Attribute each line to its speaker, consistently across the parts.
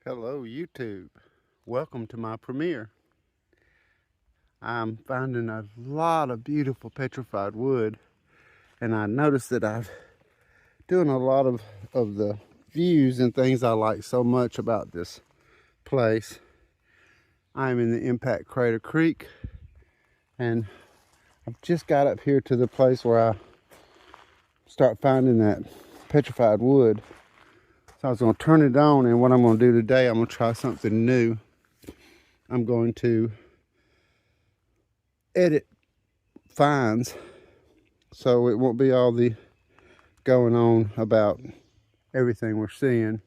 Speaker 1: Hello YouTube, welcome to my premiere. I'm finding a lot of beautiful petrified wood, and I noticed that I'm doing a lot of the views and things I like so much about this place. I'm in the Impact Crater Creek, and I've just got up here to the place where I start finding that petrified wood. So I was going to turn it on, and what I'm going to do today, I'm going to try something new. I'm going to edit finds so it won't be all the going on about everything we're seeing.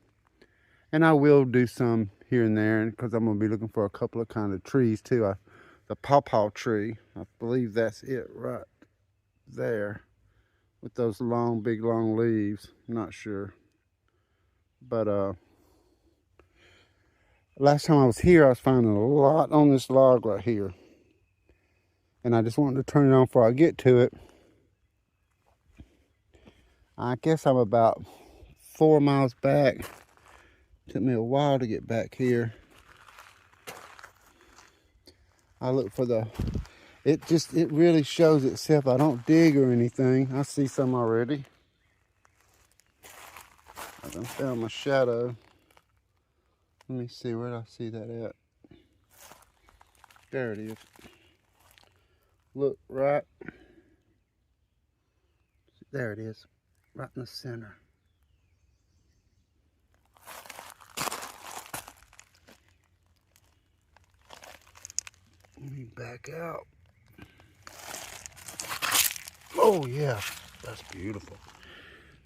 Speaker 1: And I will do some here and there, because I'm going to be looking for a couple of kind of trees too. The pawpaw tree, I believe that's it right there, with those long, big, long leaves. I'm not sure. But last time I was here, I was finding a lot on this log right here. And I just wanted to turn it on before I get to it. I guess I'm about 4 miles back. Took me a while to get back here. I look for it really shows itself. I don't dig or anything. I see some already. I done found my shadow. Let me see, where did I see that at? There it is. Look, right. There it is, right in the center. Let me back out. Oh yeah, that's beautiful.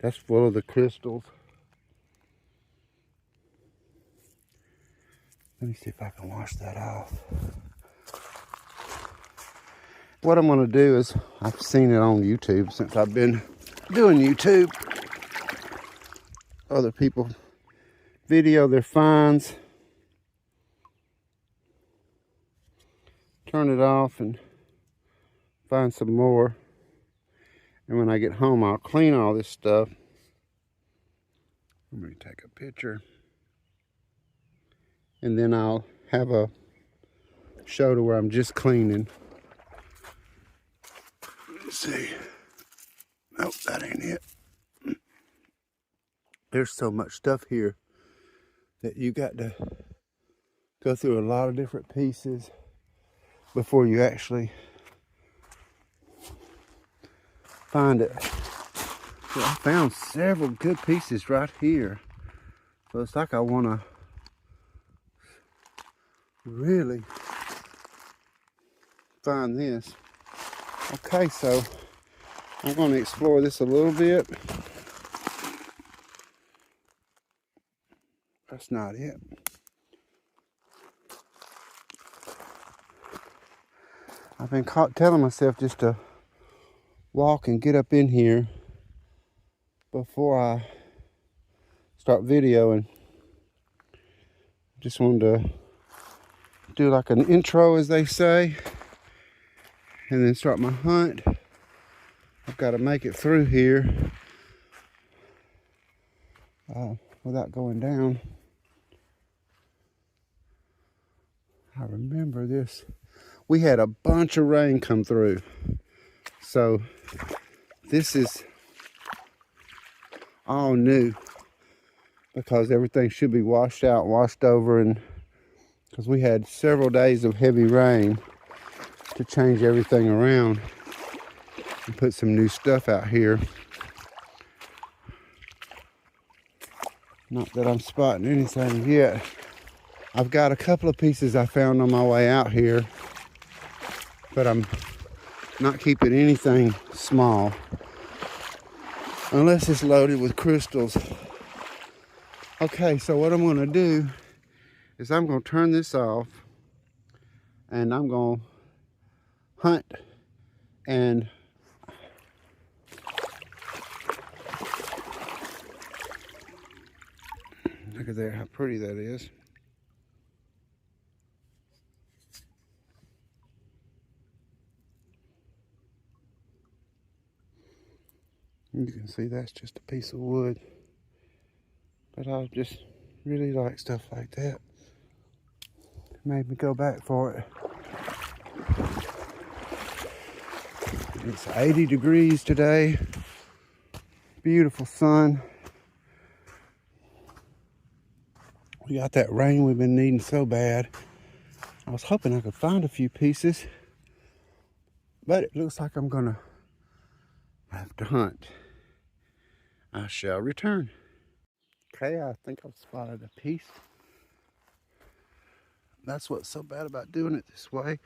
Speaker 1: That's full of the crystals. Let me see if I can wash that off. What I'm going to do is, I've seen it on YouTube since I've been doing YouTube. Other people video their finds. Turn it off and find some more. And when I get home, I'll clean all this stuff. Let me take a picture. And then I'll have a show to where I'm just cleaning. Let's see. Nope, that ain't it. There's so much stuff here that you got to go through a lot of different pieces before you actually find it. So I found several good pieces right here. So it's like I want to really find this. Okay, so I'm going to explore this a little bit. That's not it. I've been telling myself just to walk and get up in here before I start videoing. Just wanted to do like an intro, as they say, and then start my hunt. I've got to make it through here without going down. I remember this. We had a bunch of rain come through. So this is all new, because everything should be washed out, washed over, and because we had several days of heavy rain to change everything around and put some new stuff out here. Not that I'm spotting anything yet. I've got a couple of pieces I found on my way out here, but I'm not keeping anything small unless it's loaded with crystals. Okay, so what I'm going to do is I'm going to turn this off, and I'm going to hunt and look at there, how pretty that is. You can see that's just a piece of wood, but I'll just Really like stuff like that. Made me go back for it. It's 80 degrees today. Beautiful sun. We got that rain we've been needing so bad. I was hoping I could find a few pieces, but it looks like I'm gonna have to hunt. I shall return. Okay, I think I've spotted a piece. That's what's so bad about doing it this way.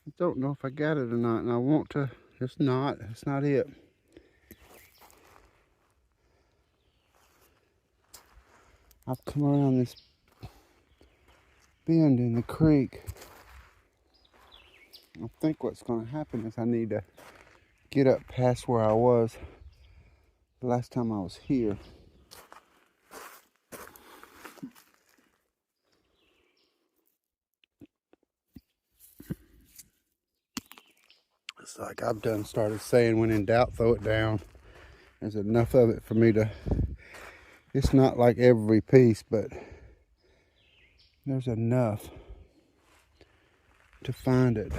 Speaker 1: I don't know if I got it or not, and I want to. It's not it. I've come around this bend in the creek. I think what's going to happen is I need to get up past where I was the last time I was here. It's like I've started saying, when in doubt, throw it down. There's enough of it for me to, it's not like every piece, but there's enough to find it.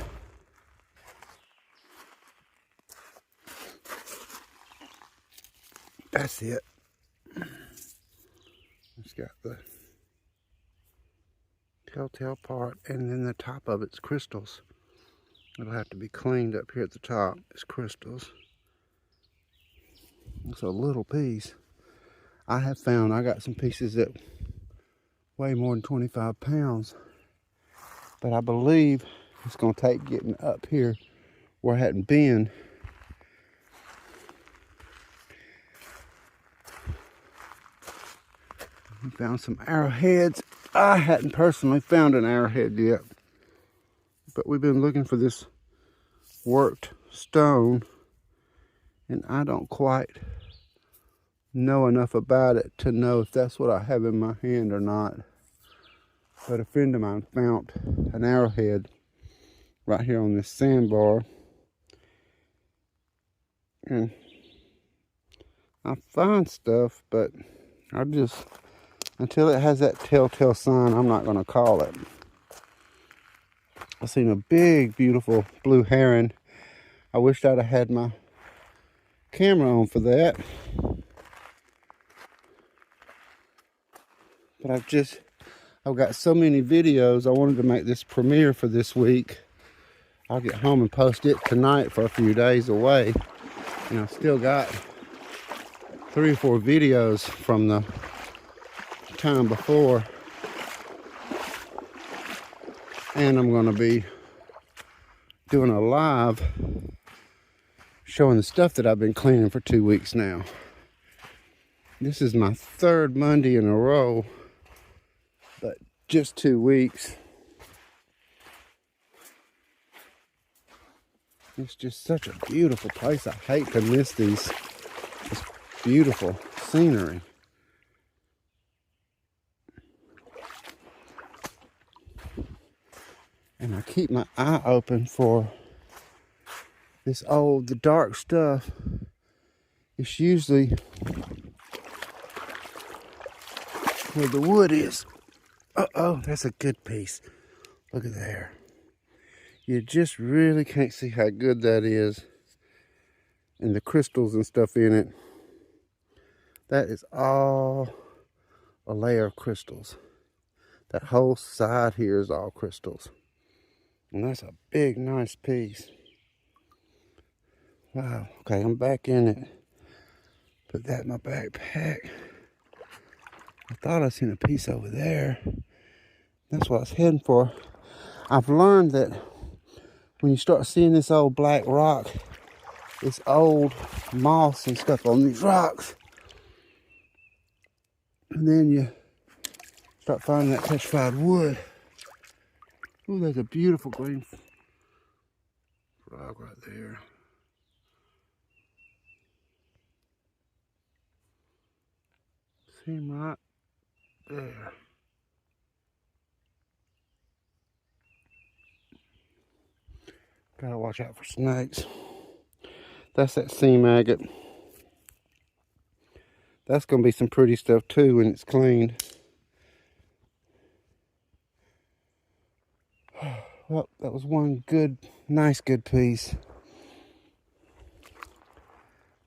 Speaker 1: That's it. It's got the telltale part, and then the top of it's crystals. It'll have to be cleaned up here at the top. It's crystals. It's a little piece. I got some pieces that weigh more than 25 pounds. But I believe it's going to take getting up here where I hadn't been. We found some arrowheads. I hadn't personally found an arrowhead yet, but we've been looking for this worked stone, and I don't quite know enough about it to know if that's what I have in my hand or not. But a friend of mine found an arrowhead right here on this sandbar, and I find stuff, but I just, until it has that telltale sign, I'm not going to call it. I seen a big, beautiful blue heron. I wished I'd have had my camera on for that. But I've got so many videos. I wanted to make this premiere for this week. I'll get home and post it tonight for a few days away. And I've still got 3 or 4 videos from the time before, and I'm going to be doing a live showing the stuff that I've been cleaning for 2 weeks now. This is my 3rd Monday in a row, but just 2 weeks. It's just such a beautiful place. I hate to miss this beautiful scenery. And I keep my eye open for the dark stuff. It's usually where the wood is. Uh-oh, that's a good piece. Look at there. You just really can't see how good that is. And the crystals and stuff in it. That is all a layer of crystals. That whole side here is all crystals. And that's a big, nice piece. Wow. Okay, I'm back in it. Put that in my backpack. I thought I seen a piece over there. That's what I was heading for. I've learned that when you start seeing this old black rock, this old moss and stuff on these rocks, and then you start finding that petrified wood. Ooh, there's a beautiful green frog right there. See him right there. Gotta watch out for snakes. That's that sea maggot. That's gonna be some pretty stuff too when it's cleaned. Well, that was one good, nice, good piece.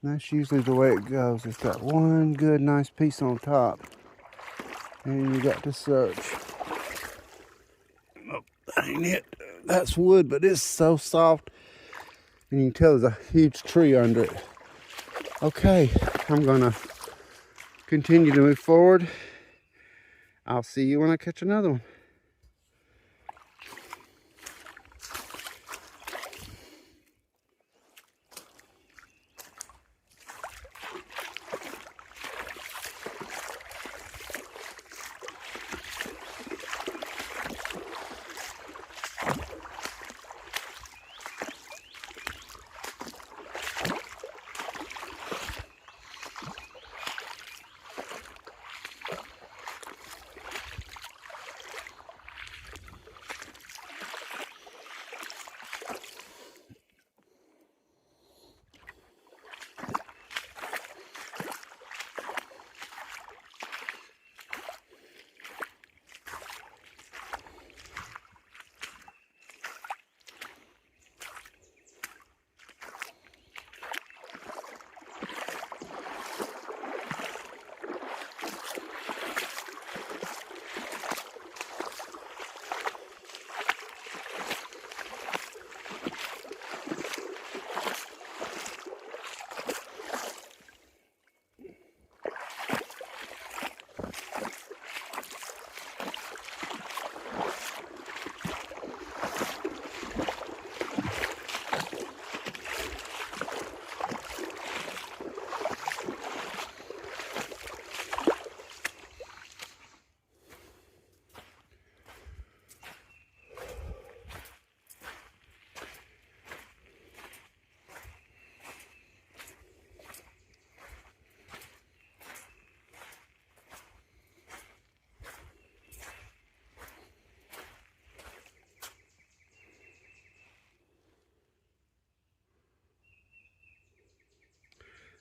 Speaker 1: And that's usually the way it goes. It's got one good, nice piece on top. And you got to search. Oh, that ain't it. That's wood, but it's so soft. And you can tell there's a huge tree under it. Okay, I'm gonna continue to move forward. I'll see you when I catch another one.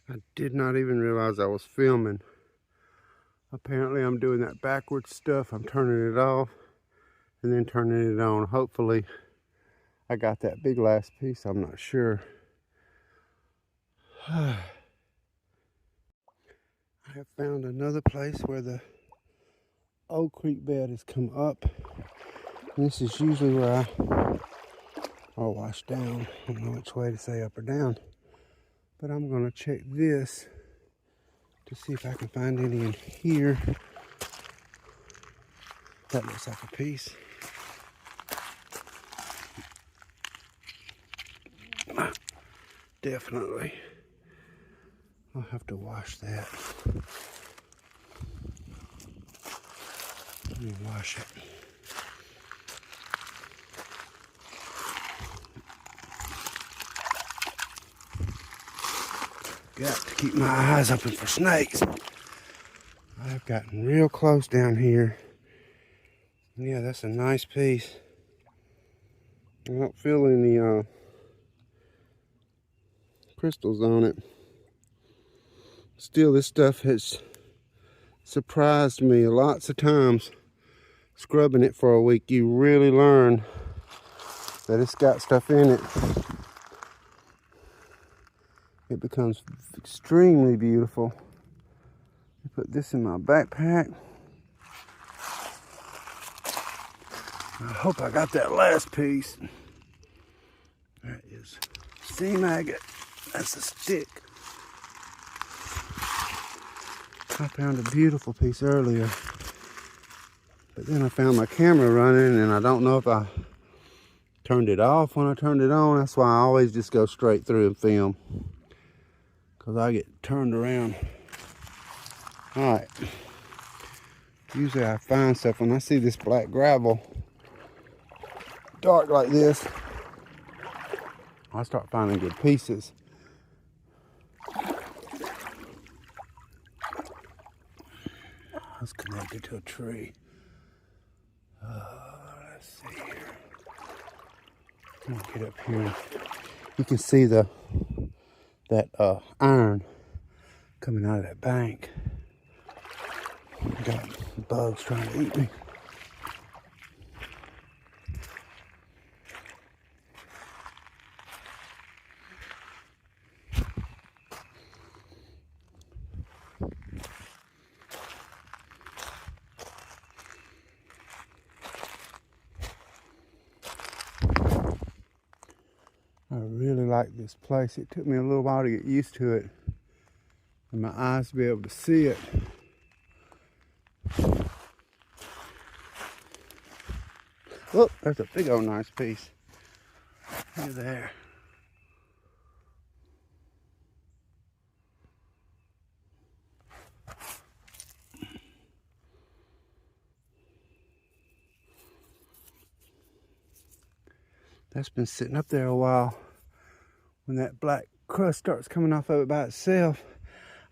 Speaker 1: I did not even realize I was filming. Apparently I'm doing that backwards stuff. I'm turning it off and then turning it on. Hopefully I got that big last piece. I'm not sure. I have found another place where the old creek bed has come up. And this is usually where I'll wash down. I don't know which way to say up or down. But I'm gonna check this to see if I can find any in here. That looks like a piece. Definitely. I'll have to wash that. Let me wash it. Got to keep my eyes open for snakes. I've gotten real close down here. Yeah, that's a nice piece. I don't feel any crystals on it. Still, this stuff has surprised me lots of times. Scrubbing it for a week, you really learn that it's got stuff in it. It becomes extremely beautiful. I put this in my backpack. I hope I got that last piece. That is sea maggot. That's a stick. I found a beautiful piece earlier. But then I found my camera running and I don't know if I turned it off when I turned it on. That's why I always just go straight through and film. Because I get turned around. Alright. Usually I find stuff when I see this black gravel dark like this. I start finding good pieces. It's connected to a tree. Let's see here. I'm gonna get up here. You can see that iron coming out of that bank. Got bugs trying to eat me. like this place. It took me a little while to get used to it and my eyes to be able to see it. Look, there's a big old nice piece. Look at there. That's been sitting up there a while. When that black crust starts coming off of it by itself.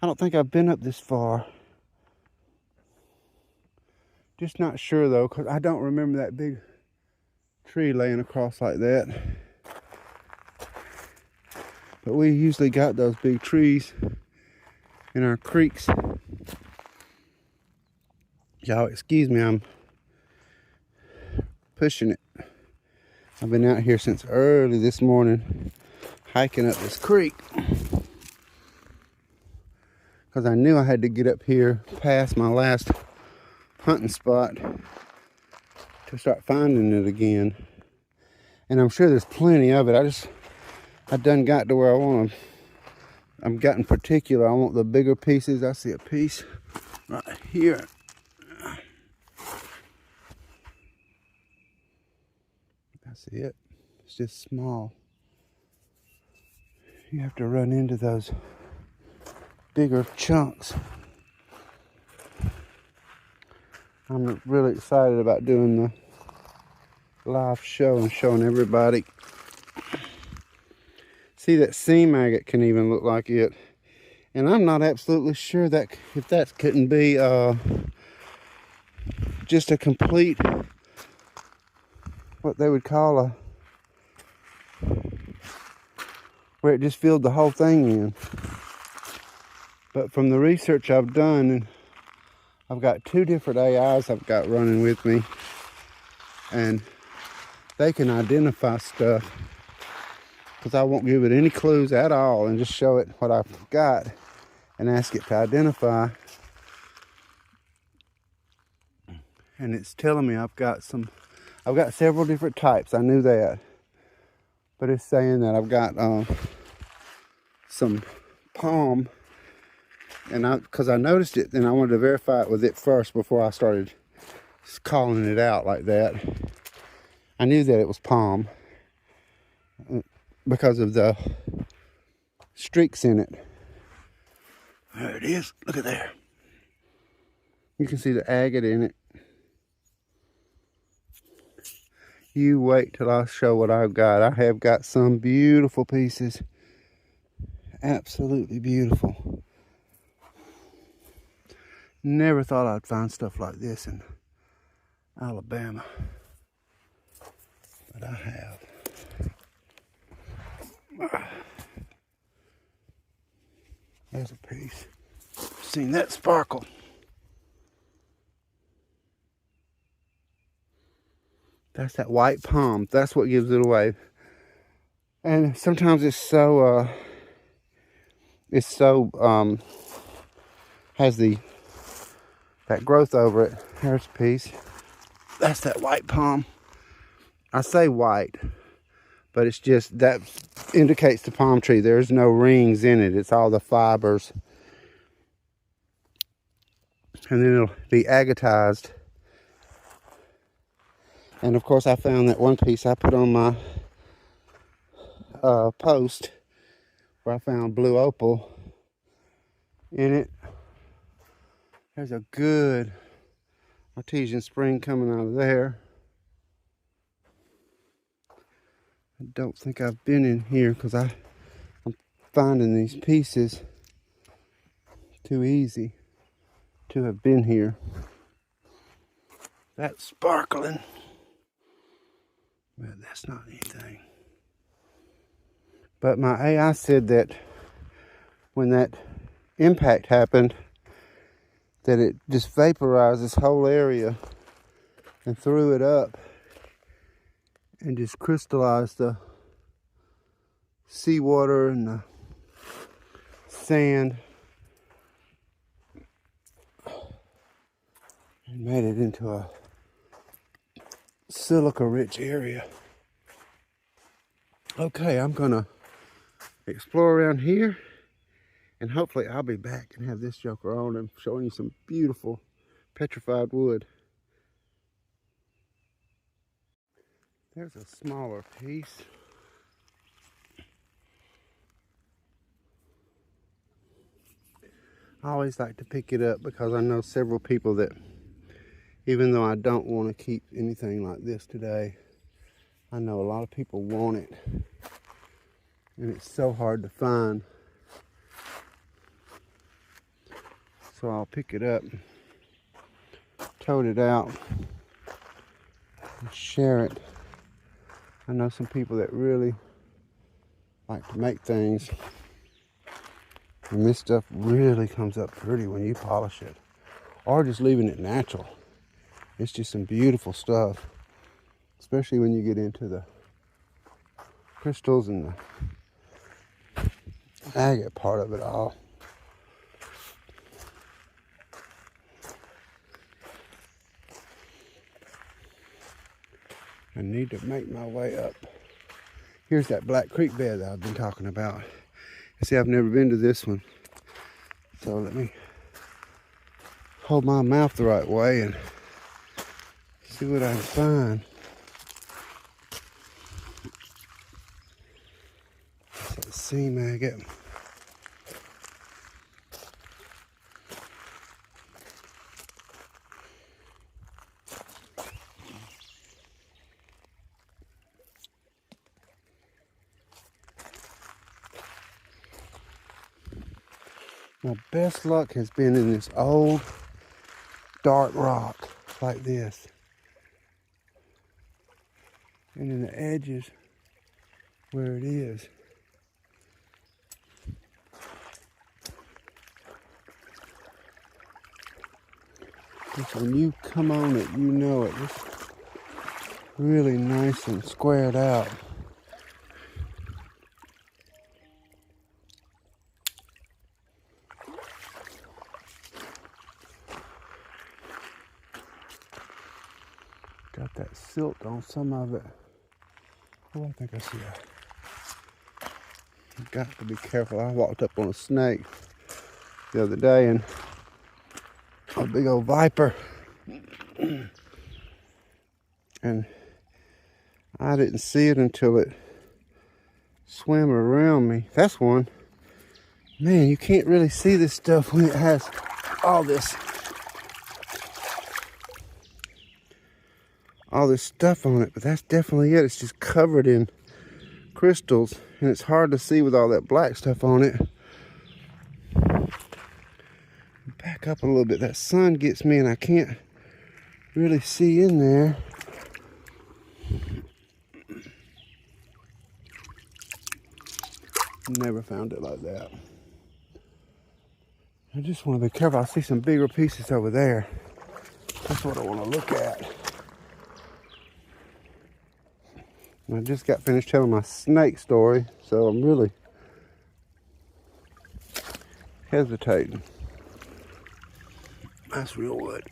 Speaker 1: I don't think I've been up this far. Just not sure though, because I don't remember that big tree laying across like that. But we usually got those big trees in our creeks. Y'all excuse me, I'm pushing it. I've been out here since early this morning hiking up this creek because I knew I had to get up here past my last hunting spot to start finding it again. And I'm sure there's plenty of it. I done got to where I want them. I'm getting particular. I want the bigger pieces. I see a piece right here. That's it. It's just small. You have to run into those bigger chunks. I'm really excited about doing the live show and showing everybody. See, that sea maggot can even look like it. And I'm not absolutely sure that if that couldn't be just a complete, what they would call where it just filled the whole thing in. But from the research I've done, and I've got 2 different AIs I've got running with me, and they can identify stuff, because I won't give it any clues at all and just show it what I've got and ask it to identify. And it's telling me I've got several different types. I knew that. But it's saying that I've got some palm, and because I noticed it, and I wanted to verify it with it first before I started calling it out like that. I knew that it was palm because of the streaks in it. There it is. Look at there. You can see the agate in it. You wait till I show what I've got. I have got some beautiful pieces. Absolutely beautiful. Never thought I'd find stuff like this in Alabama. But I have. There's a piece. Seen that sparkle. That's that white palm. That's what gives it away. And sometimes it's so has that growth over it. There's a piece. That's that white palm. I say white, but it's just that indicates the palm tree. There's no rings in it. It's all the fibers. And then it'll be agatized. And of course I found that one piece I put on my post where I found blue opal in it. There's a good artesian spring coming out of there. I don't think I've been in here because I'm finding these pieces too easy to have been here. That's sparkling, but that's not anything. But my AI said that when that impact happened, that it just vaporized this whole area and threw it up and just crystallized the seawater and the sand and made it into a silica rich area. Okay, I'm gonna explore around here. And hopefully I'll be back and have this joker on and showing you some beautiful petrified wood. There's a smaller piece. I always like to pick it up because I know several people that, even though I don't want to keep anything like this today, I know a lot of people want it. And it's so hard to find. So I'll pick it up, tote it out, and share it. I know some people that really like to make things. And this stuff really comes up pretty when you polish it. Or just leaving it natural. It's just some beautiful stuff. Especially when you get into the crystals and the agate part of it all. I need to make my way up. Here's that Black Creek bed that I've been talking about. See, I've never been to this one. So let me hold my mouth the right way and see what I can find. That's that sea maggot. My best luck has been in this old dark rock like this. And in the edges where it is. Just when you come on it, you know it. It's really nice and squared out. Got that silt on some of it. Oh, I think I see that. Got to be careful. I walked up on a snake the other day and a big old viper. And I didn't see it until it swam around me. That's one. Man, you can't really see this stuff when it has all this stuff on it, but that's definitely it. It's just covered in crystals, and it's hard to see with all that black stuff on it. Back up a little bit. That sun gets me, and I can't really see in there. Never found it like that. I just want to be careful. I see some bigger pieces over there. That's what I want to look at. I just got finished telling my snake story, so I'm really hesitating. That's real wood.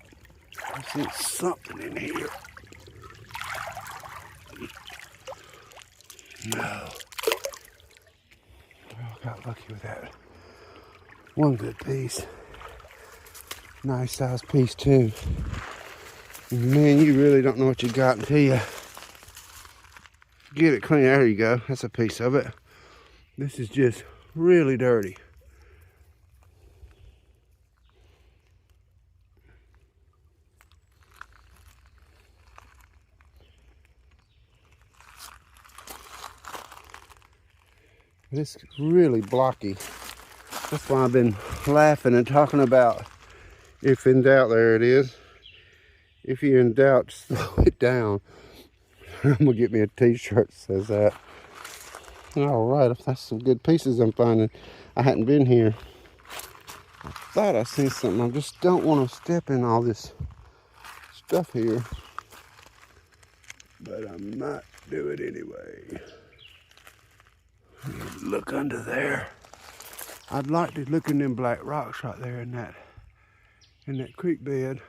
Speaker 1: I see something in here. No. Oh, I got lucky with that. One good piece. Nice sized piece too. Man, you really don't know what you got until you get it clean. There you go. That's a piece of it. This is just really dirty. It's really blocky. That's why I've been laughing and talking about, if in doubt, there it is. If you're in doubt, slow it down. I'm gonna get me a t-shirt that says that. All right, that's some good pieces I'm finding. I hadn't been here. I thought I seen something. I just don't want to step in all this stuff here, but I might do it anyway. Look under there. I'd like to look in them black rocks right there in that creek bed.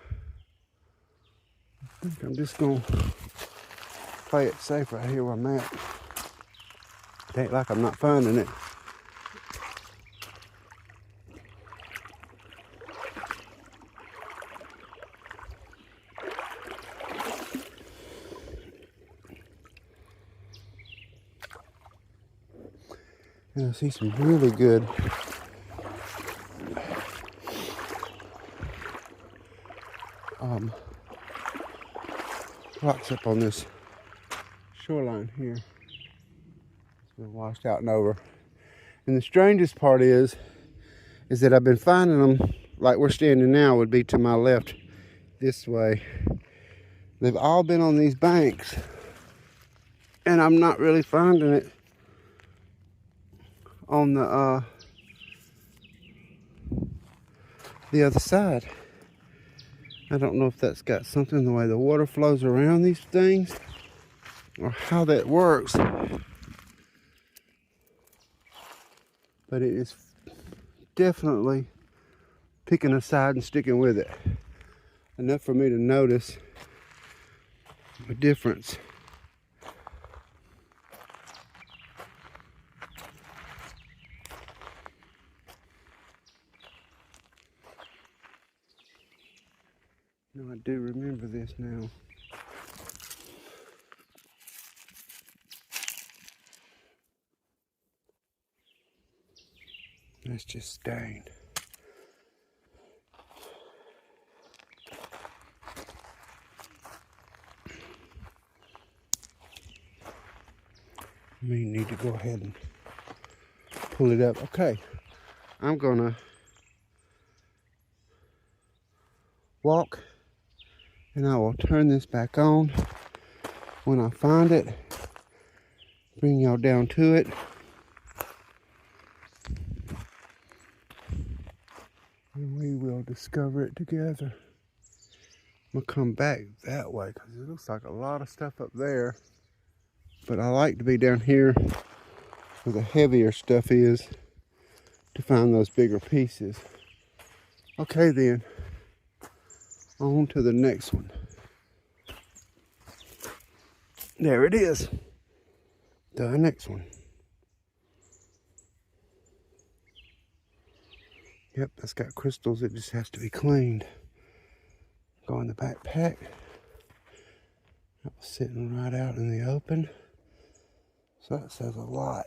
Speaker 1: I think I'm just gonna play it safe right here where I'm at. It ain't like I'm not finding it. And I see some really good rocks up on this shoreline here. It's been washed out and over. And the strangest part is that I've been finding them, like we're standing now would be to my left this way. They've all been on these banks, and I'm not really finding it on the other side. I don't know if that's got something in the way the water flows around these things or how that works, but it is definitely picking a side and sticking with it enough for me to notice a difference. No, I do remember this now. That's just stained. I may need to go ahead and pull it up. Okay, I'm gonna walk and I will turn this back on when I find it. Bring y'all down to it. And we will discover it together. I'm gonna come back that way because it looks like a lot of stuff up there. But I like to be down here where the heavier stuff is to find those bigger pieces. Okay then, on to the next one. There it is, the next one. Yep, that's got crystals, it just has to be cleaned. Go in the backpack. That was sitting right out in the open. So that says a lot.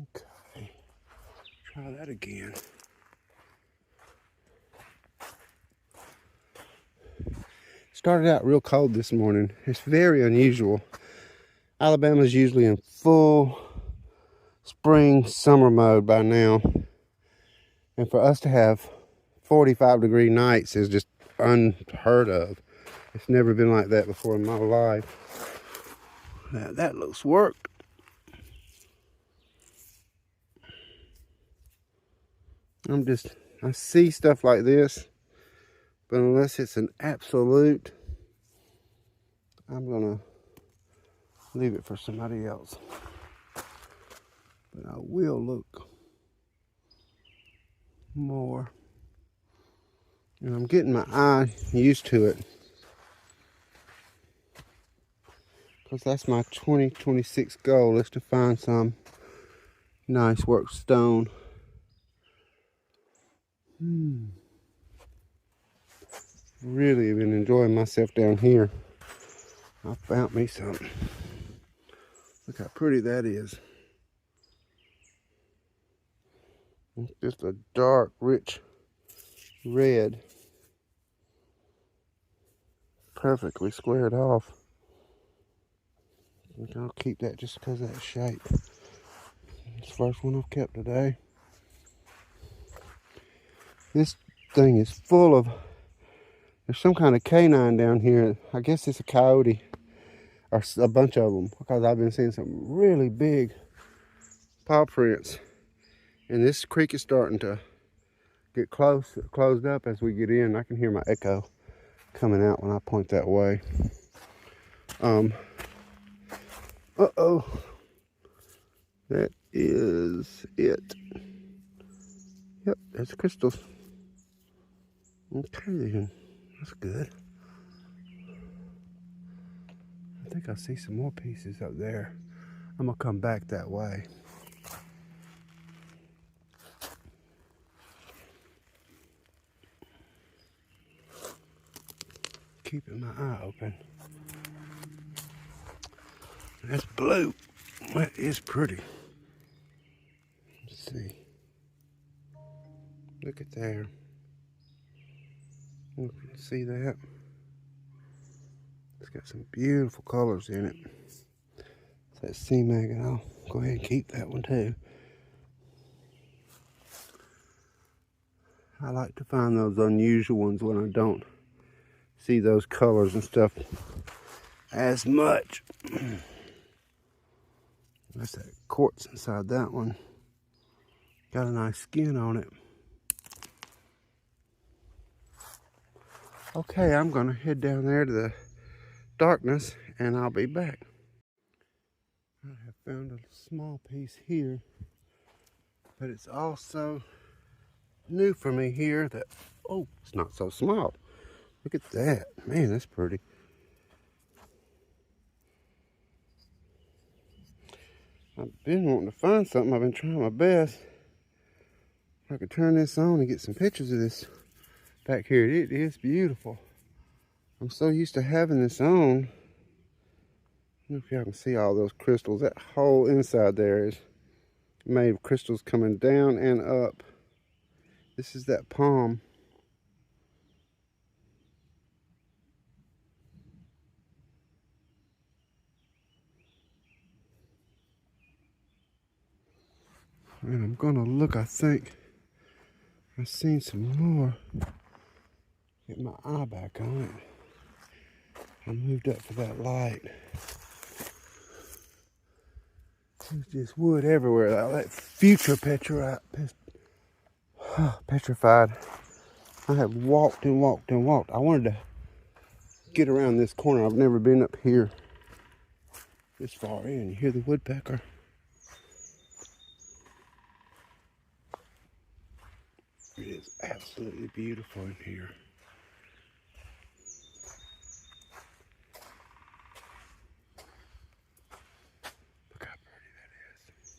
Speaker 1: Okay, try that again. Started out real cold this morning. It's very unusual. Alabama's usually in full spring summer mode by now. And for us to have 45-degree nights is just unheard of. It's never been like that before in my life. Now that looks worked. I see stuff like this, but unless it's an absolute, I'm gonna leave it for somebody else. But I will look more. And I'm getting my eye used to it, because that's my 2026 goal, is to find some nice work stone. Really been enjoying myself down here. I found me something. Look how pretty that is. It's just a dark, rich red. Perfectly squared off. I think I'll keep that just because of that shape. It's the first one I've kept today. This thing is full of, there's some kind of canine down here. I guess it's a coyote, or a bunch of them, because I've been seeing some really big paw prints. And this creek is starting to get closed up as we get in. I can hear my echo coming out when I point that way. Uh-oh. That is it. Yep, that's crystals. Okay then, that's good. I think I see some more pieces up there. I'm gonna come back that way. Keeping my eye open. That's blue. That is pretty. Let's see. Look at there. You can see that. It's got some beautiful colors in it. It's that sea maggot. I'll go ahead and keep that one too. I like to find those unusual ones when I don't see those colors and stuff as much. That's that quartz inside that one. Got a nice skin on it. Okay, I'm gonna head down there to the darkness and I'll be back. I have found a small piece here, but it's also new for me here that, oh, it's not so small. Look at that. Man, that's pretty. I've been wanting to find something. I've been trying my best. If I could turn this on and get some pictures of this back here. It is beautiful. I'm so used to having this on. I don't know if y'all can see all those crystals. That whole inside there is made of crystals coming down and up. This is that palm. And I'm gonna look, I think I've seen some more. Get my eye back on it. I moved up for that light. There's just wood everywhere. That future petrified. I have walked and walked and walked. I wanted to get around this corner. I've never been up here this far in. You hear the woodpecker? It is absolutely beautiful in here. Look how pretty that is.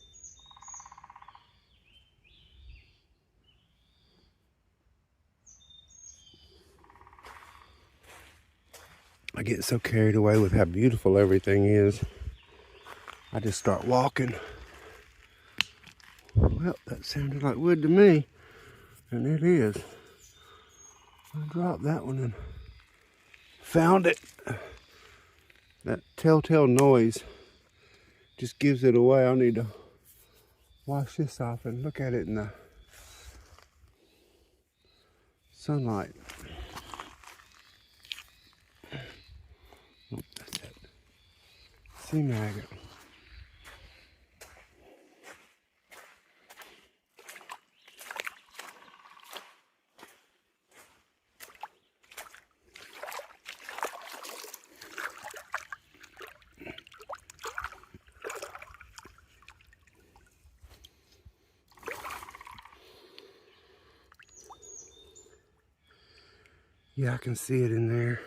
Speaker 1: I get so carried away with how beautiful everything is. I just start walking. Well, that sounded like wood to me. And it is. I dropped that one and found it. That telltale noise just gives it away. I need to wash this off and look at it in the sunlight. Oh, that's it. Sea maggot. Yeah, I can see it in there.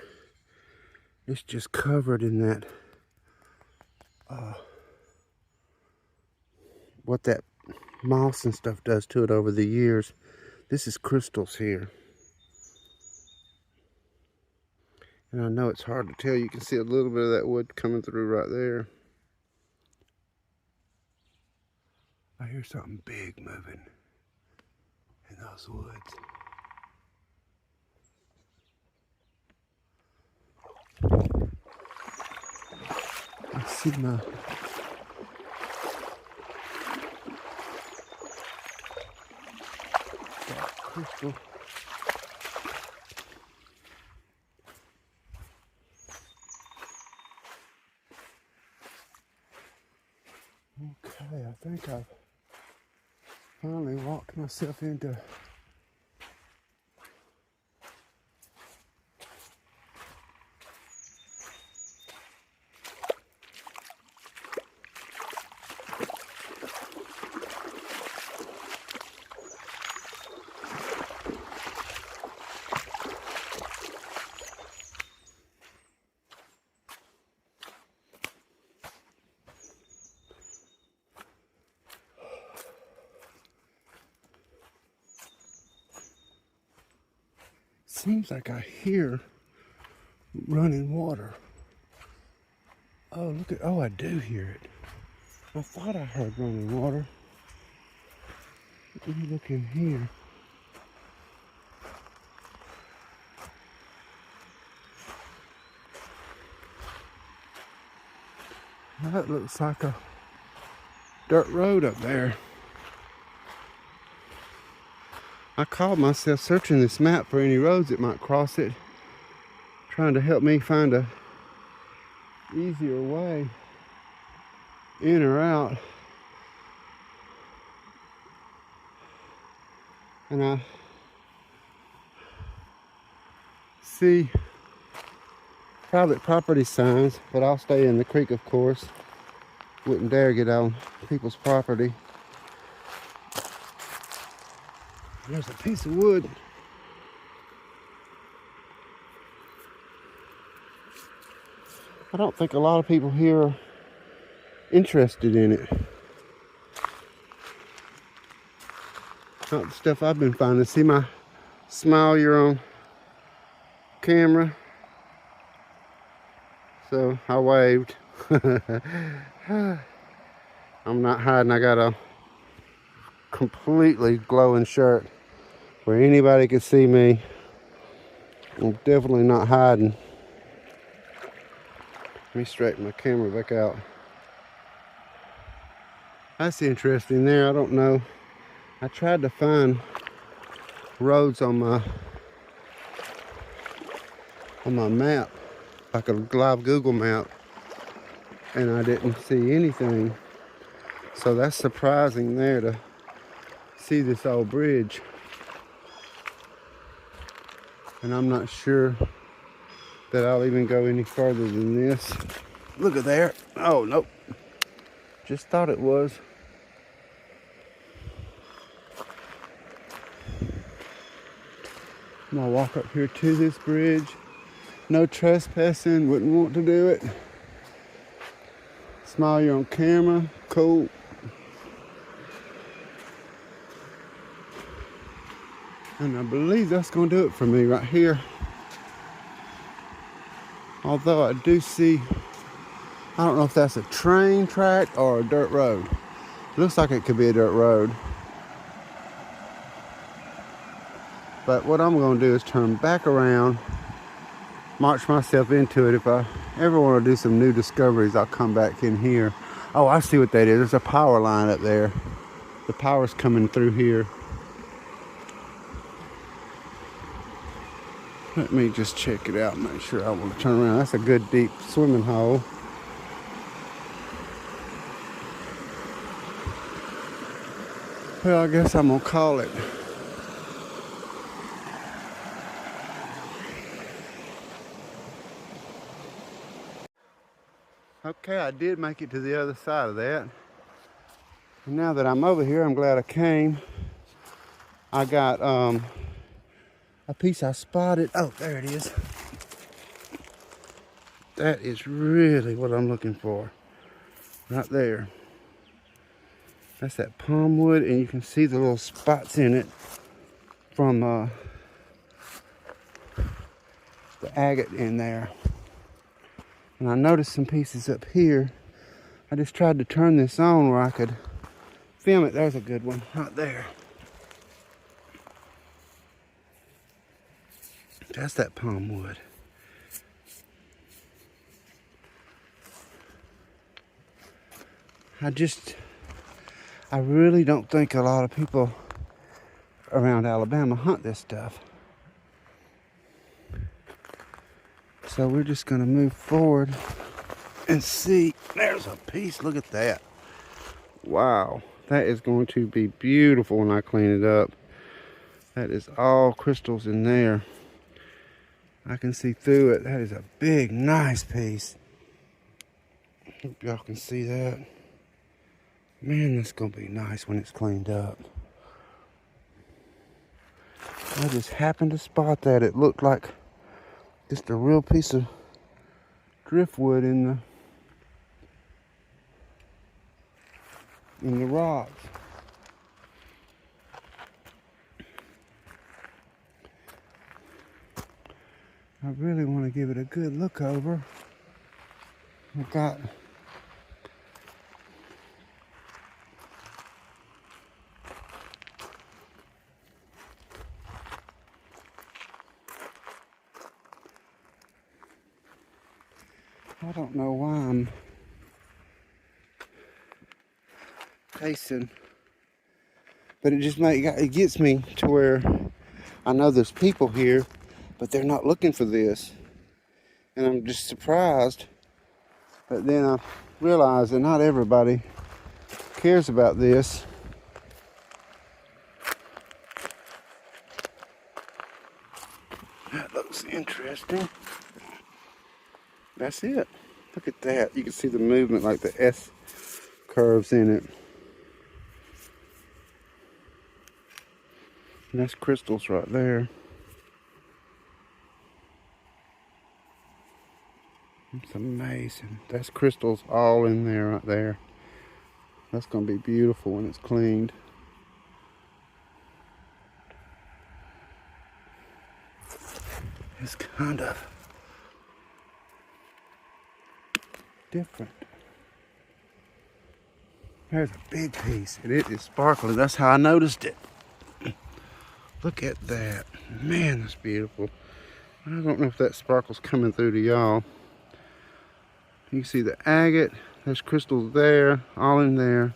Speaker 1: It's just covered in that, what that moss and stuff does to it over the years. This is crystals here. And I know it's hard to tell. You can see a little bit of that wood coming through right there. I hear something big moving in those woods. I see my dark crystal. Okay, I think I've finally walked myself into seems like I hear running water. Oh, look at, oh, I do hear it. I thought I heard running water. Let me look in here. That looks like a dirt road up there. I caught myself searching this map for any roads that might cross it, trying to help me find a easier way in or out. And I see private property signs, but I'll stay in the creek, of course. Wouldn't dare get on people's property. There's a piece of wood. I don't think a lot of people here are interested in it. Not the stuff I've been finding. See my smile, you're on camera. So I waved. I'm not hiding. I got a completely glowing shirt where anybody can see me. I'm definitely not hiding. Let me straighten my camera back out. That's interesting there. I don't know. I tried to find roads on my map, like a live Google map, and I didn't see anything. So that's surprising there to see this old bridge. And I'm not sure that I'll even go any further than this. Look at there. Oh, nope. Just thought it was. I'm gonna walk up here to this bridge. No trespassing, wouldn't want to do it. Smile, you're on camera. Cool. And I believe that's gonna do it for me right here. Although I do see, I don't know if that's a train track or a dirt road. Looks like it could be a dirt road. But what I'm gonna do is turn back around, march myself into it. If I ever wanna do some new discoveries, I'll come back in here. Oh, I see what that is. There's a power line up there. The power's coming through here. Let me just check it out and make sure I want to turn around. That's a good deep swimming hole. Well, I guess I'm gonna call it. Okay, I did make it to the other side of that. And now that I'm over here, I'm glad I came. I got a piece I spotted. Oh, there it is. That is really what I'm looking for. Right there. That's that palm wood, and you can see the little spots in it from the agate in there. And I noticed some pieces up here. I just tried to turn this on where I could film it. There's a good one right there. That's that palm wood. I really don't think a lot of people around Alabama hunt this stuff. So we're just gonna move forward and see. There's a piece, look at that. Wow, that is going to be beautiful when I clean it up. That is all crystals in there. I can see through it. That is a big, nice piece. Hope y'all can see that. Man, that's gonna be nice when it's cleaned up. I just happened to spot that. It looked like just a real piece of driftwood in the rocks. I really want to give it a good look over. I've got I don't know why I'm pacing, but it gets me to where I know there's people here, but they're not looking for this, and I'm just surprised. But then I realize that not everybody cares about this. That looks interesting. That's it. Look at that. You can see the movement, like the S curves in it. And that's crystals right there. It's amazing. That's crystals all in there right there. That's going to be beautiful when it's cleaned. It's kind of different. There's a big piece, and it is sparkling. That's how I noticed it. Look at that. Man, that's beautiful. I don't know if that sparkle's coming through to y'all. You can see the agate. There's crystals there, all in there.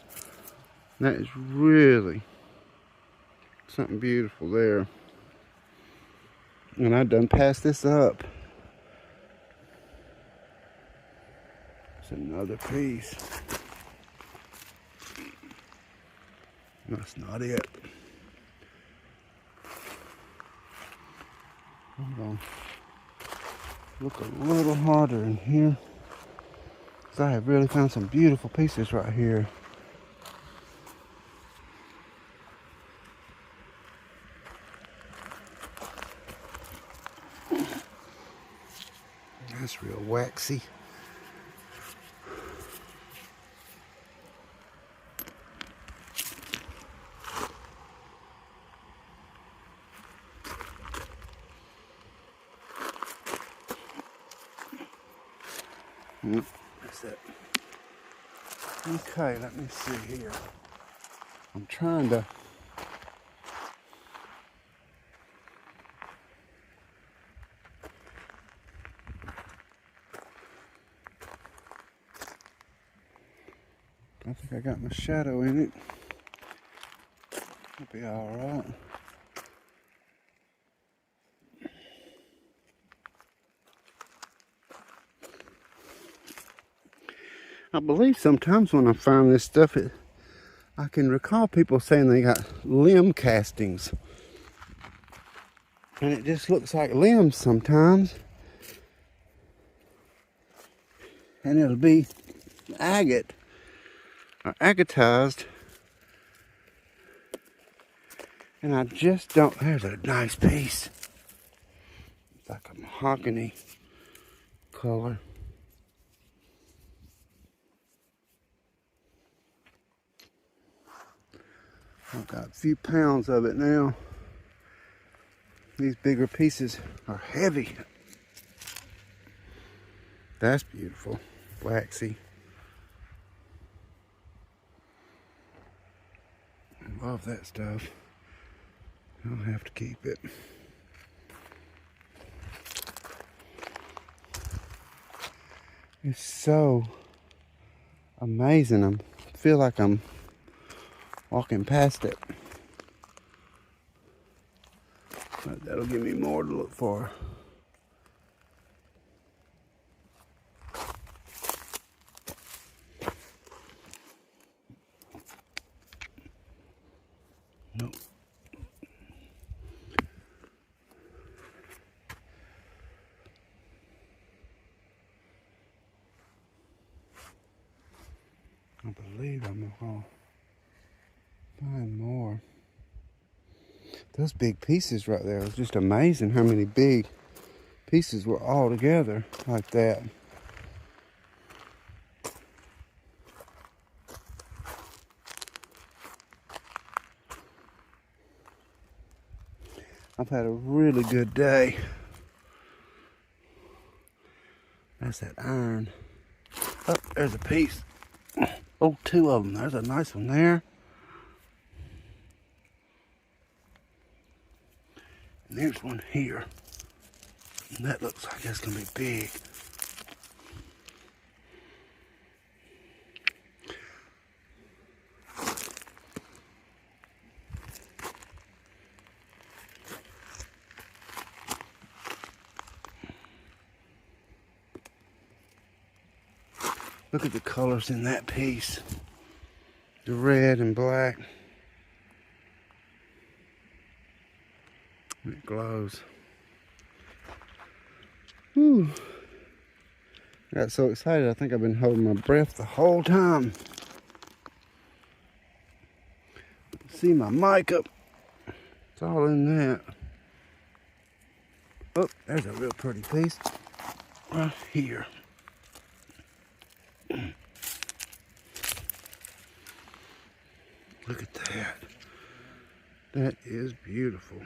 Speaker 1: That is really something beautiful there. And I done passed this up. It's another piece. That's not it. I'm gonna look a little harder in here, because I have really found some beautiful pieces right here. That's real waxy. That's it. Okay, let me see here. I'm trying to I think I got my shadow in it. It'll be alright. I believe sometimes when I find this stuff, I can recall people saying they got limb castings. And it just looks like limbs sometimes. And it'll be agate or agatized. And I just don't. There's a nice piece. It's like a mahogany color. I've got a few pounds of it now. These bigger pieces are heavy. That's beautiful. Waxy. I love that stuff. I'll have to keep it. It's so amazing. I feel like I'm walking past it. But that'll give me more to look for. Nope. I believe I'm gonna find more. Those big pieces right there, it's just amazing how many big pieces were all together like that. I've had a really good day. That's that iron. Oh, there's a piece. Oh, two of them. There's a nice one there. And there's one here. And that looks like that's going to be big. Look at the colors in that piece. The red and black. It glows. Whew. I got so excited, I think I've been holding my breath the whole time. See my mic up. It's all in that. Oh, there's a real pretty piece right here. Look at that. That is beautiful.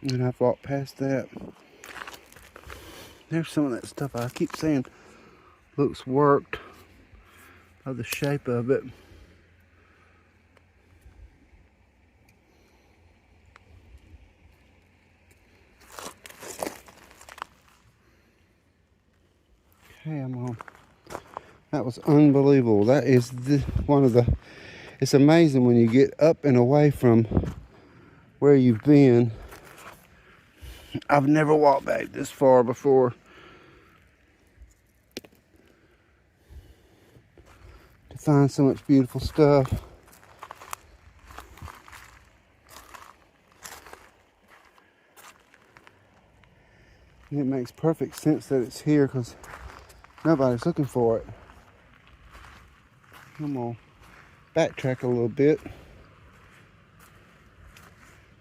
Speaker 1: And I've walked past that. There's some of that stuff I keep saying looks worked by the shape of it. Okay, I'm on. That was unbelievable. That is one of the, it's amazing when you get up and away from where you've been. I've never walked back this far before. To find so much beautiful stuff. And it makes perfect sense that it's here because nobody's looking for it. I'm gonna backtrack a little bit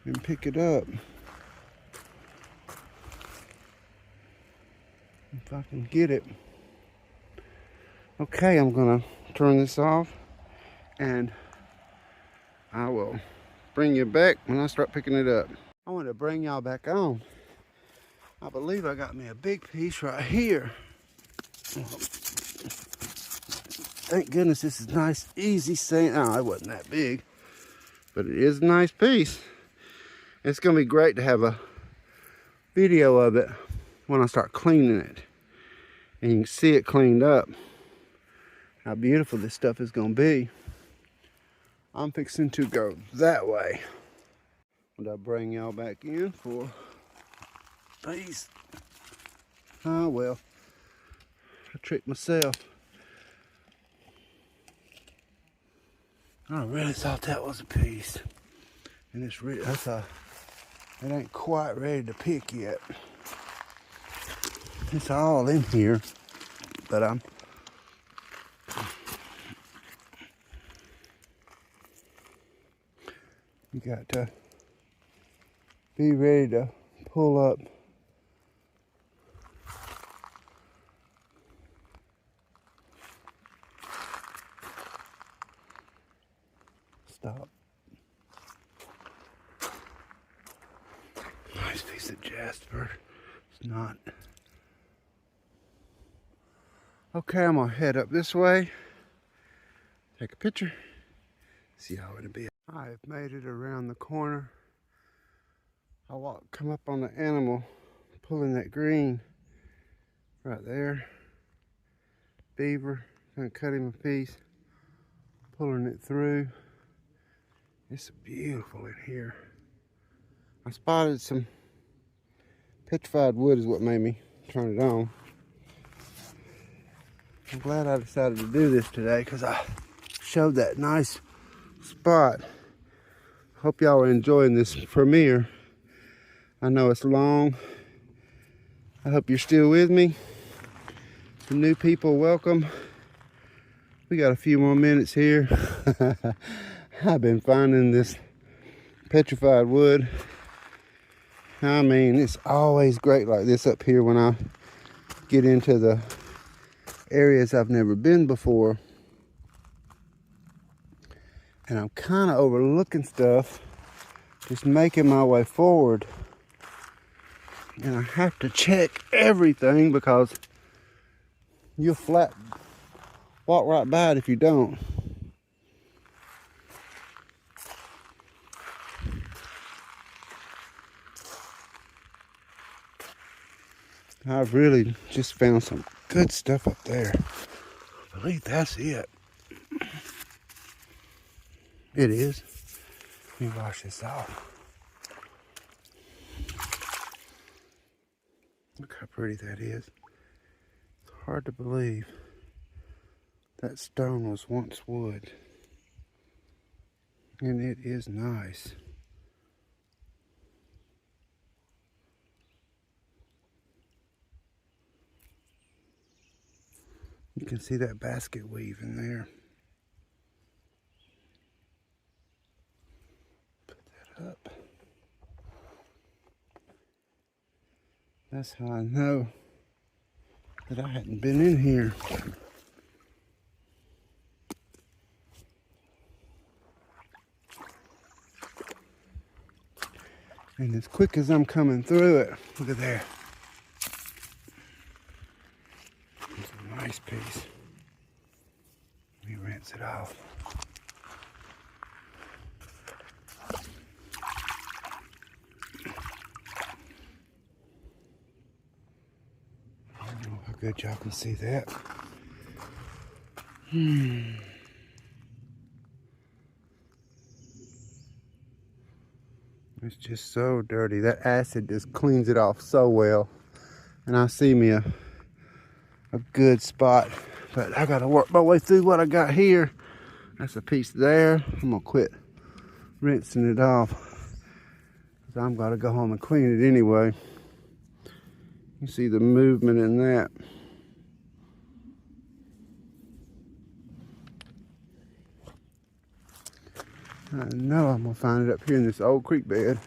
Speaker 1: and pick it up. If I can get it. Okay, I'm gonna turn this off and I will bring you back when I start picking it up. I want to bring y'all back on. I believe I got me a big piece right here. Thank goodness this is nice, easy sand. Oh, it wasn't that big, but it is a nice piece. It's gonna be great to have a video of it when I start cleaning it. And you can see it cleaned up. How beautiful this stuff is gonna be. I'm fixing to go that way. And I'll bring y'all back in for peace. Oh well, I tricked myself. I really thought that was a piece. And it's really, it ain't quite ready to pick yet. It's all in here, but you got to be ready to pull up. Stop. Nice piece of jasper. It's not. Okay, I'm gonna head up this way, take a picture, see how it'll be. I have made it around the corner. I come up on the animal, pulling that green right there. Beaver, gonna cut him a piece, pulling it through. It's beautiful in here. I spotted some petrified wood is what made me turn it on. I'm glad I decided to do this today because I showed that nice spot. Hope y'all are enjoying this premiere. I know it's long. I hope you're still with me. Some new people, welcome. We got a few more minutes here. I've been finding this petrified wood. I mean, it's always great like this up here when I get into the areas I've never been before. And I'm kind of overlooking stuff just making my way forward. And I have to check everything because you'll walk right by it if you don't. I've really just found some good stuff up there. I believe that's it. It is. Let me wash this off. Look how pretty that is. It's hard to believe that stone was once wood. And it is nice. You can see that basket weave in there. Put that up. That's how I know that I hadn't been in here. And as quick as I'm coming through it, look at there. It's a nice piece. Let me rinse it off. I don't know how good y'all can see that. It's just so dirty. That acid just cleans it off so well. And I see me a good spot. But I gotta work my way through what I got here. That's a piece there. I'm gonna quit rinsing it off, because I'm gonna go home and clean it anyway. You see the movement in that. I know I'm gonna find it up here in this old creek bed.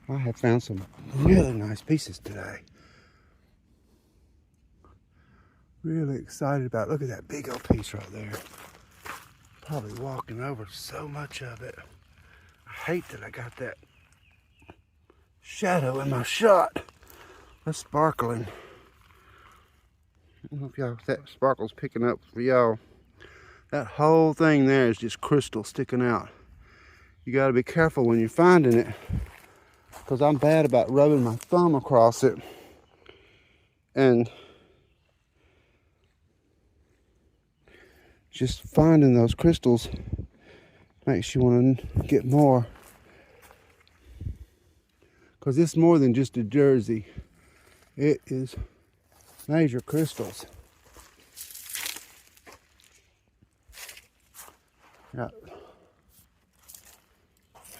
Speaker 1: I have found some really nice pieces today. Really excited about it. Look at that big old piece right there. Probably walking over so much of it. I hate that I got that shadow in my shot. That's sparkling. I don't know if that sparkle's picking up for y'all. That whole thing there is just crystal sticking out. You got to be careful when you're finding it, because I'm bad about rubbing my thumb across it. And just finding those crystals makes you want to get more. Because it's more than just a jersey. It is major crystals. Yeah.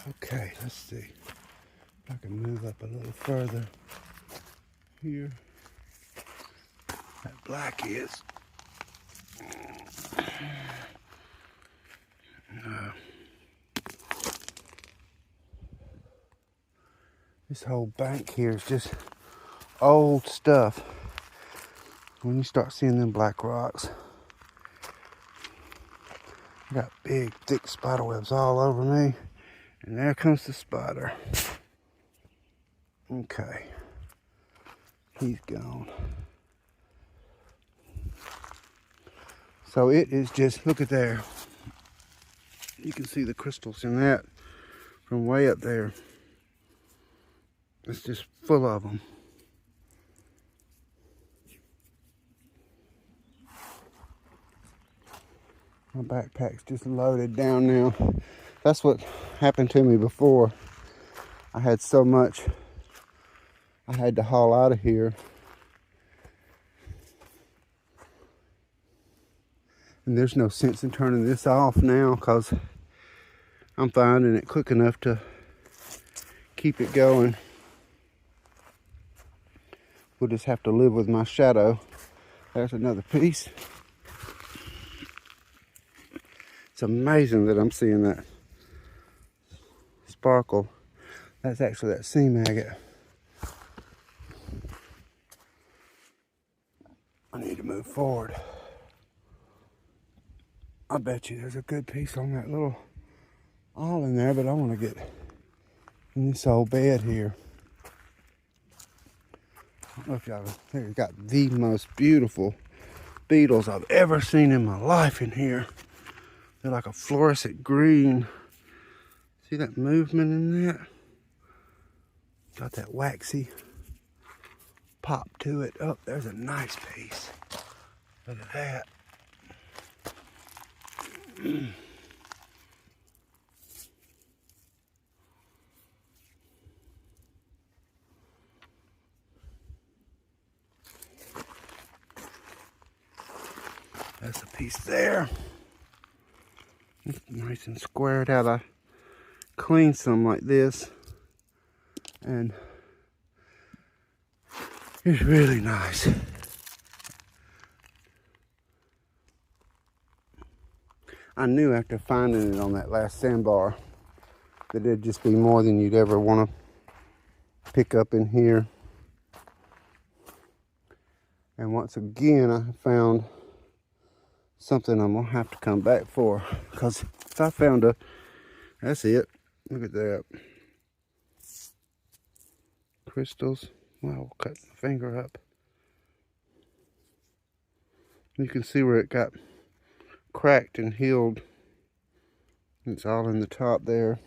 Speaker 1: Okay, let's see if I can move up a little further here. That black is. This whole bank here is just old stuff. When you start seeing them black rocks, I got big, thick spider webs all over me. And there comes the spider. Okay. He's gone. So it is just, look at there. You can see the crystals in that from way up there. It's just full of them. My backpack's just loaded down now. That's what happened to me before. I had so much I had to haul out of here. And there's no sense in turning this off now, because I'm finding it quick enough to keep it going. We'll just have to live with my shadow. There's another piece. It's amazing that I'm seeing that sparkle. That's actually that sea maggot. I need to move forward. I bet you there's a good piece on that little all in there, but I want to get in this old bed here. I don't know if y'all have got the most beautiful beetles I've ever seen in my life in here. They're like a fluorescent green. See that movement in that? Got that waxy pop to it. Oh, there's a nice piece. Look at that. That's a piece there. It's nice and squared out. I cleaned some like this, and it's really nice. I knew after finding it on that last sandbar that it'd just be more than you'd ever want to pick up in here. And once again, I found something I'm gonna have to come back for, because if I found a, that's it. Look at that. Crystals. Well, I'll cut my finger up. You can see where it got cracked and healed. It's all in the top there.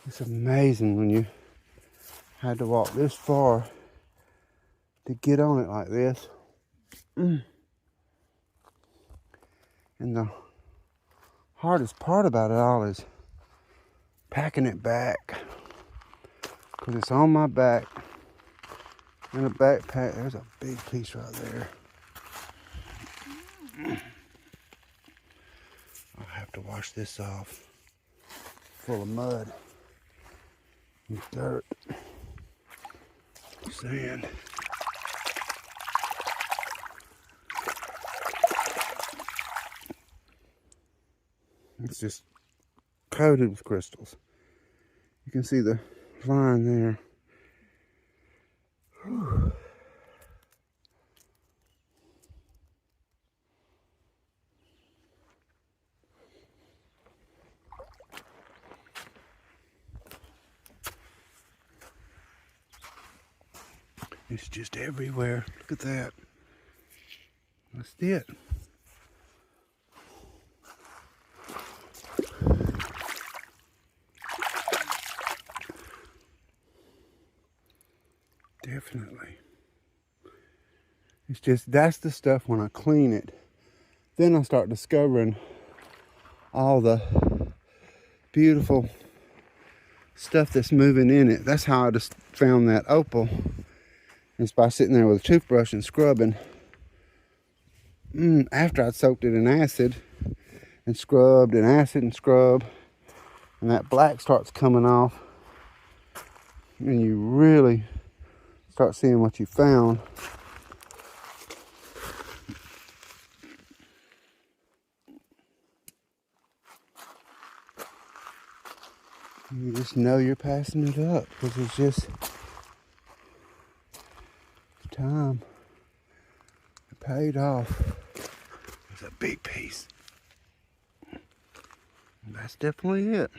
Speaker 1: It's amazing when you had to walk this far to get on it like this. And the hardest part about it all is packing it back, because it's on my back in a backpack. There's a big piece right there. I'll have to wash this off. Full of mud and dirt, sand. It's just coated with crystals. You can see the line there. Whew. It's just everywhere. Look at that. That's it. Definitely. It's just, that's the stuff when I clean it. Then I start discovering all the beautiful stuff that's moving in it. That's how I just found that opal. It's by sitting there with a toothbrush and scrubbing. After I'd soaked it in acid and scrubbed in acid and scrub, and that black starts coming off, and you really start seeing what you found. You just know you're passing it up, because it's just time. It paid off. It's a big piece. And that's definitely it.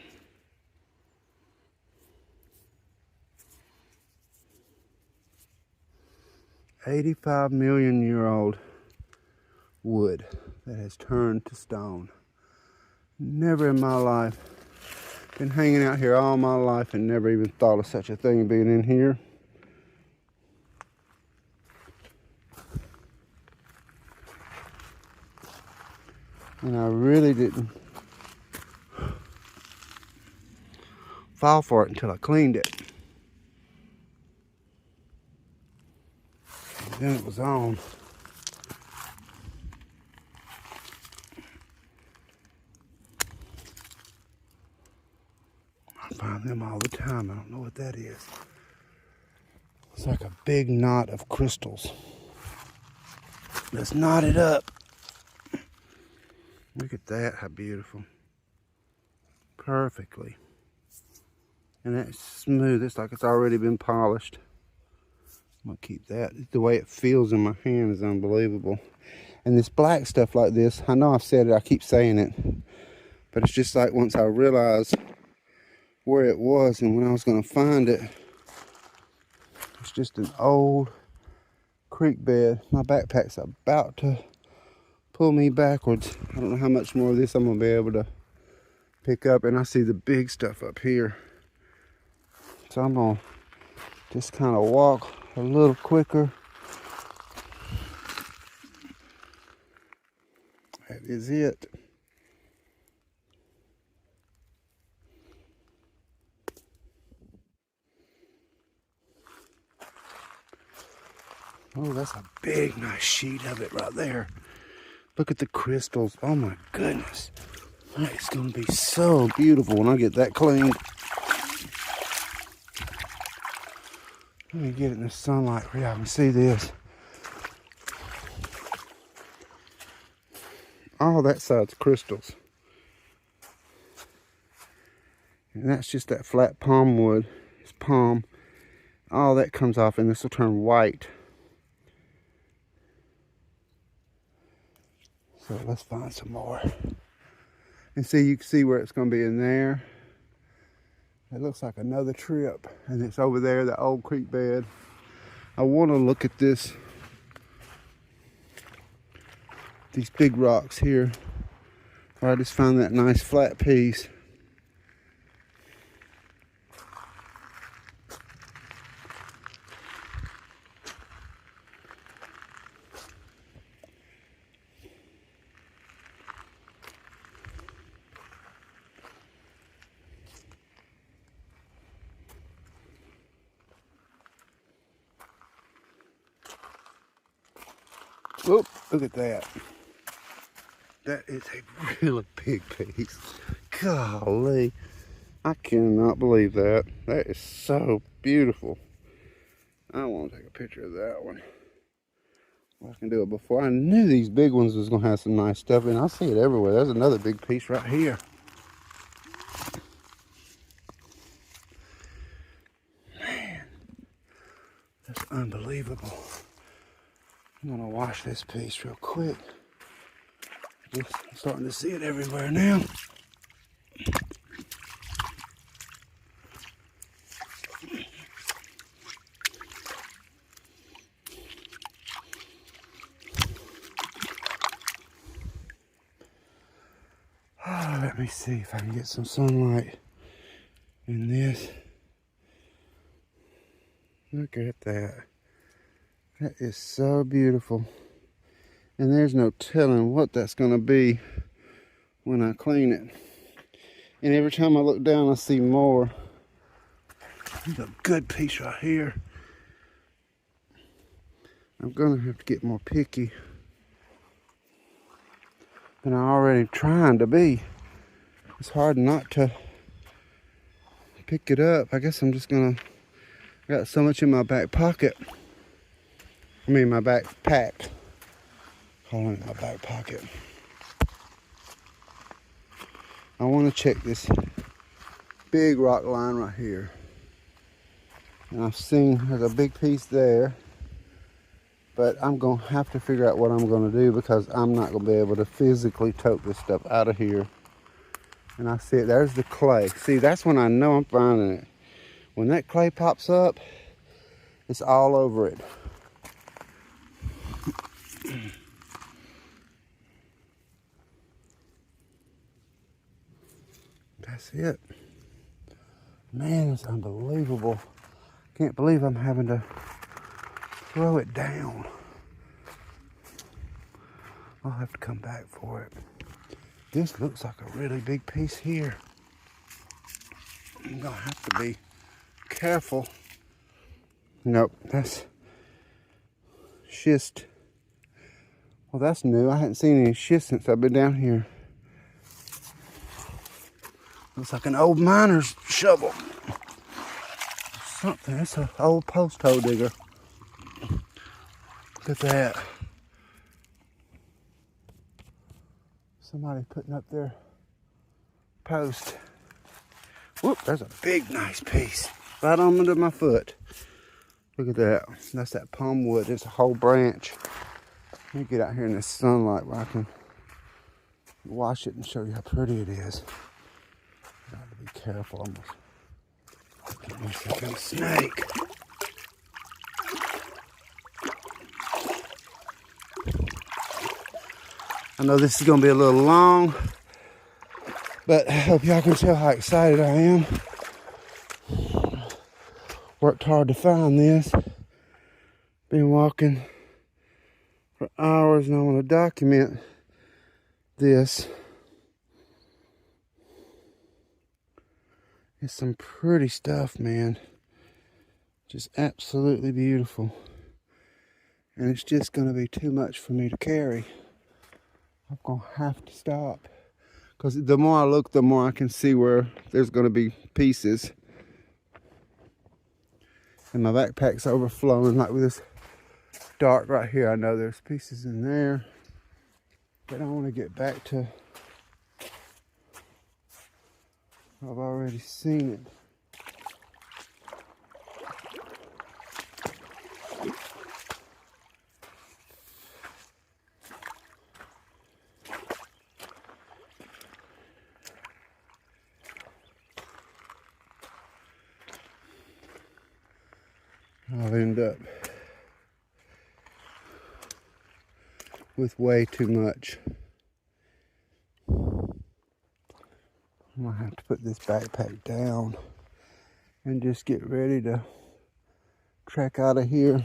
Speaker 1: $85 million wood that has turned to stone. Never in my life. Been hanging out here all my life and never even thought of such a thing being in here. And I really didn't fall for it until I cleaned it. And then it was on. I find them all the time. I don't know what that is. It's like a big knot of crystals. Let's knot it up. Look at that, how beautiful. Perfectly. And that's smooth. It's like it's already been polished. I'm gonna keep that. The way it feels in my hand is unbelievable. And this black stuff like this, I know I've said it, I keep saying it, but it's just like once I realized where it was and when I was gonna find it, it's just an old creek bed. My backpack's about to pull me backwards. I don't know how much more of this I'm gonna be able to pick up, and I see the big stuff up here. So I'm gonna just kind of walk a little quicker. That is it. Oh, that's a big, nice sheet of it right there. Look at the crystals. Oh my goodness. That is going to be so beautiful when I get that cleaned. Let me get it in the sunlight where y'all can see this. All that side's crystals. And that's just that flat palm wood. It's palm. All that comes off and this will turn white. So let's find some more. And see, you can see where it's going to be in there. It looks like another trip. And it's over there, the old creek bed. I want to look at this. These big rocks here. Where I just found that nice flat piece. Whoop, look at that. That is a really big piece. Golly. I cannot believe that. That is so beautiful. I want to take a picture of that one. I can do it before. I knew these big ones was going to have some nice stuff, and I see it everywhere. There's another big piece right here. Man, that's unbelievable. I'm going to wash this piece real quick. I'm starting to see it everywhere now. Oh, let me see if I can get some sunlight in this. Look at that. That is so beautiful. And there's no telling what that's going to be when I clean it. And every time I look down, I see more. There's a good piece right here. I'm going to have to get more picky than I'm already trying to be. It's hard not to pick it up. I guess I'm just going to... I got so much in my back pocket. I mean, my backpack. Calling it my back pocket. I want to check this big rock line right here. And I've seen there's a big piece there. But I'm going to have to figure out what I'm going to do because I'm not going to be able to physically tote this stuff out of here. And I see it. There's the clay. See, that's when I know I'm finding it. When that clay pops up, it's all over it. That's it. Man, it's unbelievable. Can't believe I'm having to throw it down. I'll have to come back for it. This looks like a really big piece here. I'm gonna have to be careful. Nope, that's schist. Well, that's new. I hadn't seen any schist since I've been down here. Looks like an old miner's shovel. Something. It's an old post hole digger. Look at that. Somebody putting up their post. Whoop, there's a big, nice piece right on under my foot. Look at that. That's that palm wood. It's a whole branch. Let me get out here in the sunlight where I can wash it and show you how pretty it is. Got to be careful. Almost get myself in a snake. I know this is going to be a little long, but I hope y'all can tell how excited I am. Worked hard to find this. Been walking for hours and I want to document this. It's some pretty stuff, man. Just absolutely beautiful. And it's just going to be too much for me to carry. I'm going to have to stop. Because the more I look, the more I can see where there's going to be pieces. And my backpack's overflowing, like with this dark right here. I know there's pieces in there. But I want to get back to... I've already seen it. I'll end up with way too much. I'm gonna have to put this backpack down and just get ready to trek out of here.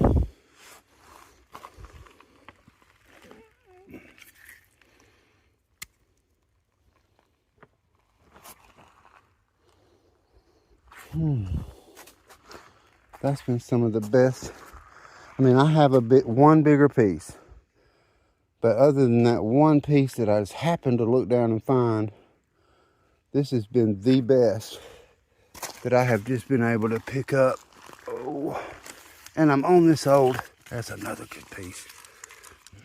Speaker 1: That's been some of the best. I mean, I have one bigger piece, but other than that one piece that I just happened to look down and find, this has been the best that I have just been able to pick up. Oh, and I'm on this old. That's another good piece.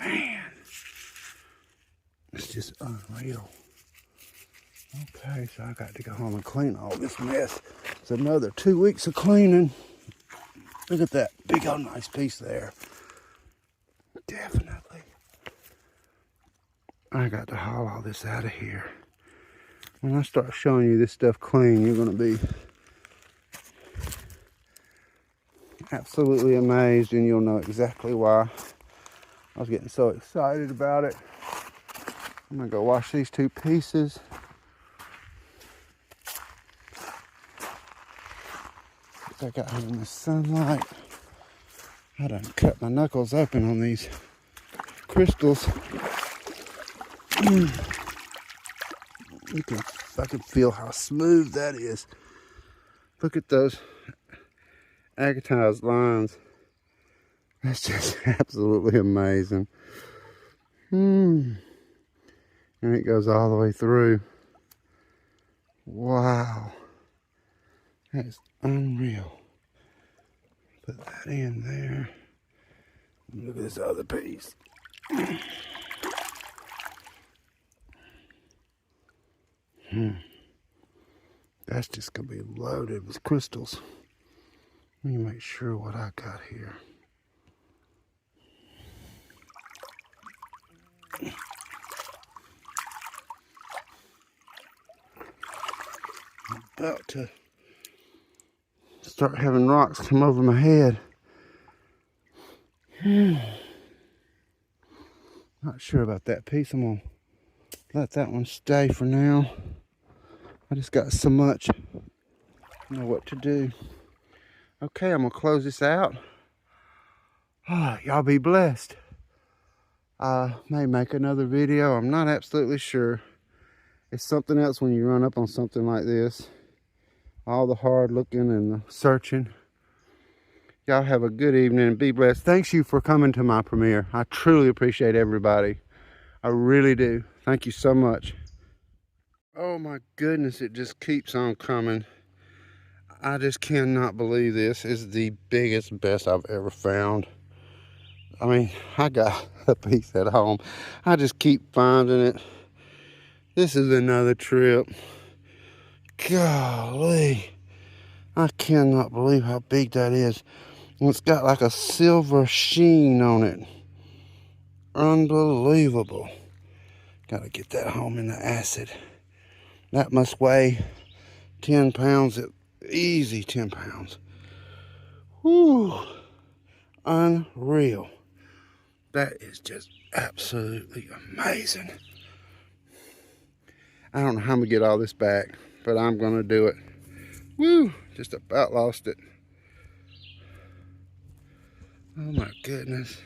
Speaker 1: Man, it's just unreal. Okay, so I got to go home and clean all this mess. It's another 2 weeks of cleaning. Look at that big old nice piece there. Definitely. I got to haul all this out of here. When I start showing you this stuff clean, you're going to be absolutely amazed, and you'll know exactly why I was getting so excited about it. I'm going to go wash these 2 pieces. I got here in the sunlight. I done cut my knuckles open on these crystals. I can feel how smooth that is. Look at those agatized lines. That's just absolutely amazing. And it goes all the way through. Wow. That's unreal. Put that in there. Look at this other piece. That's just going to be loaded with crystals. Let me make sure what I got here. I'm about to start having rocks come over my head. Not sure about that piece. I'm going to let that one stay for now. I just got so much. I don't know what to do. Okay, I'm going to close this out. Y'all be blessed. I may make another video. I'm not absolutely sure. It's something else when you run up on something like this. All the hard looking and the searching. Y'all have a good evening and be blessed. Thanks you for coming to my premiere. I truly appreciate everybody. I really do. Thank you so much. Oh my goodness, it just keeps on coming. I just cannot believe this is the biggest, best I've ever found. I mean, I got a piece at home. I just keep finding it. This is another trip. Golly. I cannot believe how big that is. And it's got like a silver sheen on it. Unbelievable. Gotta get that home in the acid. That must weigh 10 pounds, easy 10 pounds. Whew. Unreal. That is just absolutely amazing. I don't know how I'm gonna get all this back, but I'm gonna do it. Woo! Just about lost it. Oh my goodness.